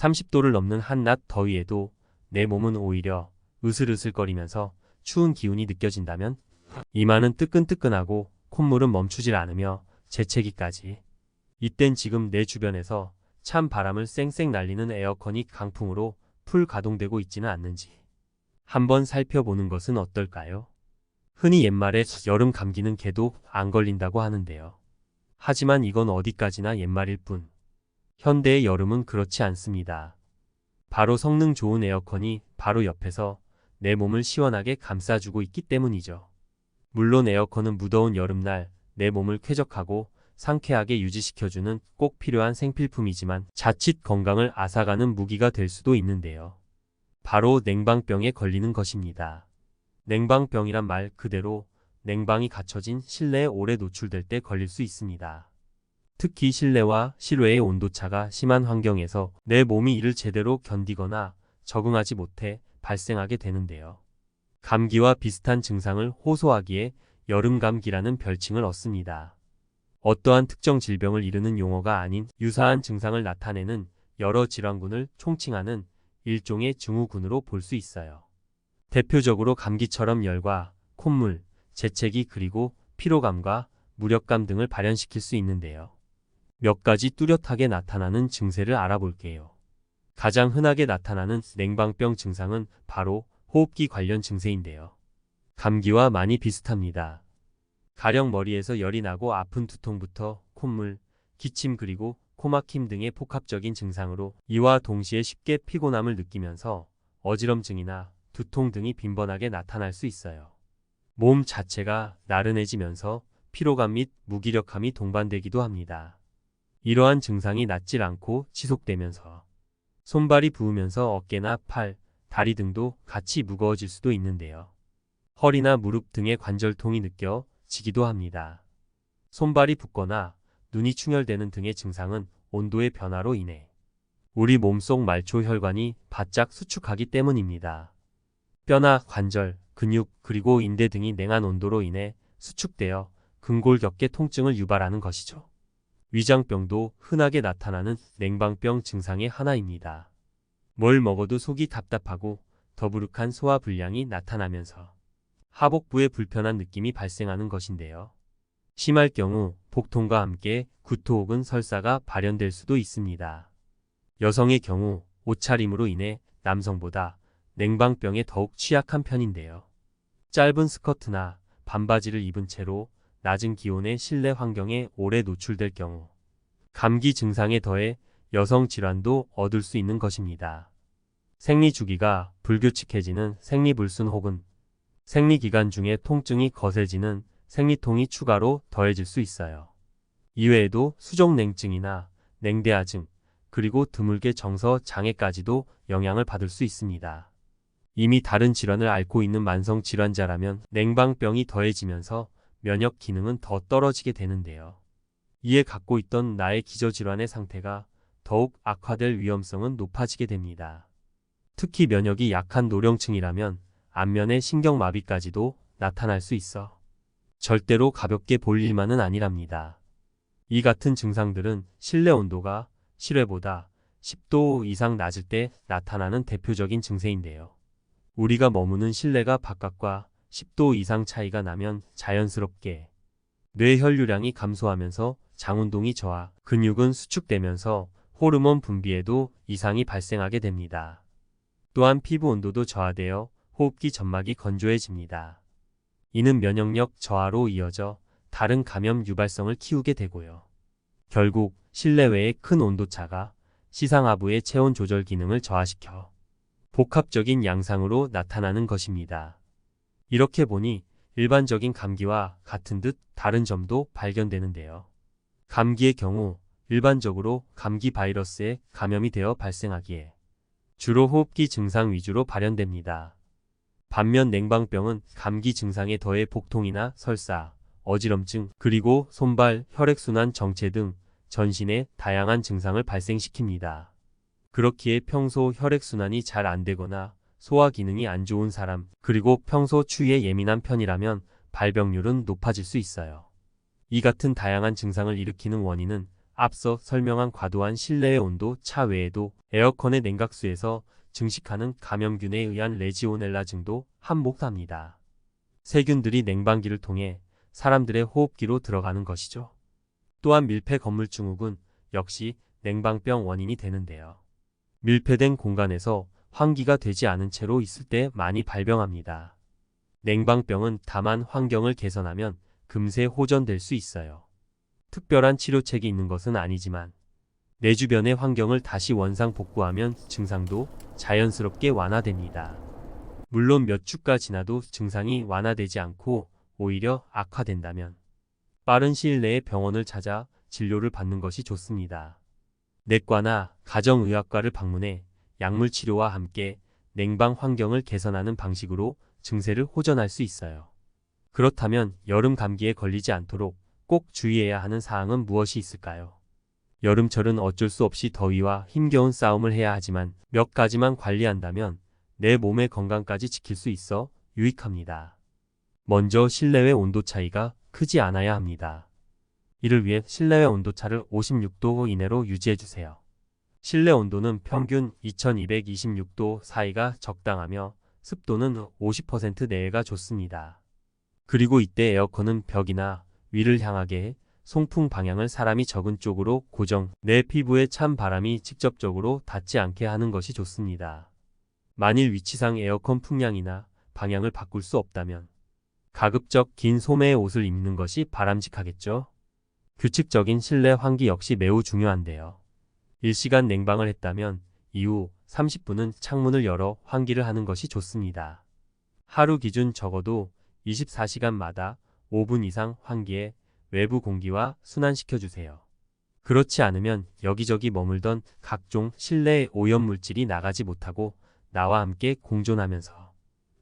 30도를 넘는 한낮 더위에도 내 몸은 오히려 으슬으슬거리면서 추운 기운이 느껴진다면 이마는 뜨끈뜨끈하고 콧물은 멈추질 않으며 재채기까지. 이땐 지금 내 주변에서 찬 바람을 쌩쌩 날리는 에어컨이 강풍으로 풀 가동되고 있지는 않는지 한번 살펴보는 것은 어떨까요? 흔히 옛말에 여름 감기는 개도 안 걸린다고 하는데요. 하지만 이건 어디까지나 옛말일 뿐. 현대의 여름은 그렇지 않습니다. 바로 성능 좋은 에어컨이 바로 옆에서 내 몸을 시원하게 감싸주고 있기 때문이죠. 물론 에어컨은 무더운 여름날 내 몸을 쾌적하고 상쾌하게 유지시켜주는 꼭 필요한 생필품이지만 자칫 건강을 앗아가는 무기가 될 수도 있는데요. 바로 냉방병에 걸리는 것입니다. 냉방병이란 말 그대로 냉방이 갖춰진 실내에 오래 노출될 때 걸릴 수 있습니다. 특히 실내와 실외의 온도차가 심한 환경에서 내 몸이 이를 제대로 견디거나 적응하지 못해 발생하게 되는데요. 감기와 비슷한 증상을 호소하기에 여름감기라는 별칭을 얻습니다. 어떠한 특정 질병을 이르는 용어가 아닌 유사한 증상을 나타내는 여러 질환군을 총칭하는 일종의 증후군으로 볼 수 있어요. 대표적으로 감기처럼 열과 콧물, 재채기 그리고 피로감과 무력감 등을 발현시킬 수 있는데요. 몇 가지 뚜렷하게 나타나는 증세를 알아볼게요. 가장 흔하게 나타나는 냉방병 증상은 바로 호흡기 관련 증세인데요. 감기와 많이 비슷합니다. 가령 머리에서 열이 나고 아픈 두통부터 콧물, 기침 그리고 코막힘 등의 복합적인 증상으로 이와 동시에 쉽게 피곤함을 느끼면서 어지럼증이나 두통 등이 빈번하게 나타날 수 있어요. 몸 자체가 나른해지면서 피로감 및 무기력함이 동반되기도 합니다. 이러한 증상이 낫질 않고 지속되면서 손발이 부으면서 어깨나 팔, 다리 등도 같이 무거워질 수도 있는데요. 허리나 무릎 등의 관절통이 느껴지기도 합니다. 손발이 붓거나 눈이 충혈되는 등의 증상은 온도의 변화로 인해 우리 몸속 말초 혈관이 바짝 수축하기 때문입니다. 뼈나 관절, 근육 그리고 인대 등이 냉한 온도로 인해 수축되어 근골격계 통증을 유발하는 것이죠. 위장병도 흔하게 나타나는 냉방병 증상의 하나입니다. 뭘 먹어도 속이 답답하고 더부룩한 소화 불량이 나타나면서 하복부에 불편한 느낌이 발생하는 것인데요. 심할 경우 복통과 함께 구토 혹은 설사가 발현될 수도 있습니다. 여성의 경우 옷차림으로 인해 남성보다 냉방병에 더욱 취약한 편인데요. 짧은 스커트나 반바지를 입은 채로 낮은 기온의 실내 환경에 오래 노출될 경우 감기 증상에 더해 여성 질환도 얻을 수 있는 것입니다. 생리 주기가 불규칙해지는 생리불순 혹은 생리기간 중에 통증이 거세지는 생리통이 추가로 더해질 수 있어요. 이외에도 수족냉증이나 냉대하증, 그리고 드물게 정서 장애까지도 영향을 받을 수 있습니다. 이미 다른 질환을 앓고 있는 만성 질환자라면 냉방병이 더해지면서 면역 기능은 더 떨어지게 되는데요. 이에 갖고 있던 나의 기저질환의 상태가 더욱 악화될 위험성은 높아지게 됩니다. 특히 면역이 약한 노령층이라면 안면의 신경마비까지도 나타날 수 있어 절대로 가볍게 볼 일만은 아니랍니다. 이 같은 증상들은 실내 온도가 실외보다 10도 이상 낮을 때 나타나는 대표적인 증세인데요. 우리가 머무는 실내가 바깥과 10도 이상 차이가 나면 자연스럽게 뇌 혈류량이 감소하면서 장운동이 저하, 근육은 수축되면서 호르몬 분비에도 이상이 발생하게 됩니다. 또한 피부 온도도 저하되어 호흡기 점막이 건조해집니다. 이는 면역력 저하로 이어져 다른 감염 유발성을 키우게 되고요. 결국 실내외의 큰 온도차가 시상하부의 체온 조절 기능을 저하시켜 복합적인 양상으로 나타나는 것입니다. 이렇게 보니 일반적인 감기와 같은 듯 다른 점도 발견되는데요. 감기의 경우 일반적으로 감기 바이러스에 감염이 되어 발생하기에 주로 호흡기 증상 위주로 발현됩니다. 반면 냉방병은 감기 증상에 더해 복통이나 설사, 어지럼증, 그리고 손발, 혈액순환 정체 등 전신의 다양한 증상을 발생시킵니다. 그렇기에 평소 혈액순환이 잘 안되거나 소화 기능이 안 좋은 사람, 그리고 평소 추위에 예민한 편이라면 발병률은 높아질 수 있어요. 이 같은 다양한 증상을 일으키는 원인은 앞서 설명한 과도한 실내의 온도 차 외에도 에어컨의 냉각수에서 증식하는 감염균에 의한 레지오넬라증도 한몫합니다. 세균들이 냉방기를 통해 사람들의 호흡기로 들어가는 것이죠. 또한 밀폐 건물 증후군 역시 냉방병 원인이 되는데요. 밀폐된 공간에서 환기가 되지 않은 채로 있을 때 많이 발병합니다. 냉방병은 다만 환경을 개선하면 금세 호전될 수 있어요. 특별한 치료책이 있는 것은 아니지만 내 주변의 환경을 다시 원상복구하면 증상도 자연스럽게 완화됩니다. 물론 몇 주가 지나도 증상이 완화되지 않고 오히려 악화된다면 빠른 시일 내에 병원을 찾아 진료를 받는 것이 좋습니다. 내과나 가정의학과를 방문해 약물 치료와 함께 냉방 환경을 개선하는 방식으로 증세를 호전할 수 있어요. 그렇다면 여름 감기에 걸리지 않도록 꼭 주의해야 하는 사항은 무엇이 있을까요? 여름철은 어쩔 수 없이 더위와 힘겨운 싸움을 해야 하지만 몇 가지만 관리한다면 내 몸의 건강까지 지킬 수 있어 유익합니다. 먼저 실내외 온도 차이가 크지 않아야 합니다. 이를 위해 실내외 온도차를 56도 이내로 유지해주세요. 실내 온도는 평균 2226도 사이가 적당하며 습도는 50% 내외가 좋습니다. 그리고 이때 에어컨은 벽이나 위를 향하게 해 송풍 방향을 사람이 적은 쪽으로 고정, 내 피부에 찬 바람이 직접적으로 닿지 않게 하는 것이 좋습니다. 만일 위치상 에어컨 풍량이나 방향을 바꿀 수 없다면 가급적 긴 소매의 옷을 입는 것이 바람직하겠죠. 규칙적인 실내 환기 역시 매우 중요한데요. 일시간 냉방을 했다면 이후 30분은 창문을 열어 환기를 하는 것이 좋습니다. 하루 기준 적어도 24시간마다 5분 이상 환기해 외부 공기와 순환시켜주세요. 그렇지 않으면 여기저기 머물던 각종 실내 오염물질이 나가지 못하고 나와 함께 공존하면서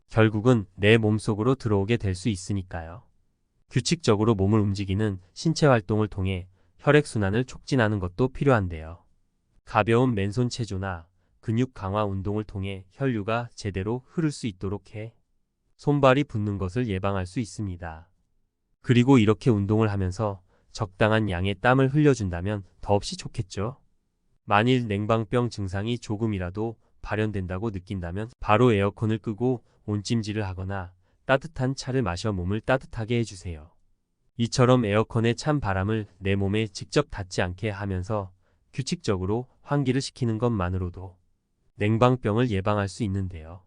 결국은 내 몸속으로 들어오게 될 수 있으니까요. 규칙적으로 몸을 움직이는 신체 활동을 통해 혈액순환을 촉진하는 것도 필요한데요. 가벼운 맨손 체조나 근육 강화 운동을 통해 혈류가 제대로 흐를 수 있도록 해 손발이 붓는 것을 예방할 수 있습니다. 그리고 이렇게 운동을 하면서 적당한 양의 땀을 흘려준다면 더없이 좋겠죠. 만일 냉방병 증상이 조금이라도 발현된다고 느낀다면 바로 에어컨을 끄고 온찜질을 하거나 따뜻한 차를 마셔 몸을 따뜻하게 해주세요. 이처럼 에어컨의 찬 바람을 내 몸에 직접 닿지 않게 하면서 규칙적으로 환기를 시키는 것만으로도 냉방병을 예방할 수 있는데요.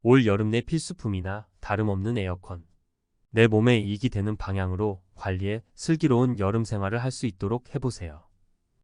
올 여름 내 필수품이나 다름없는 에어컨. 내 몸에 이익이 되는 방향으로 관리해 슬기로운 여름 생활을 할 수 있도록 해보세요.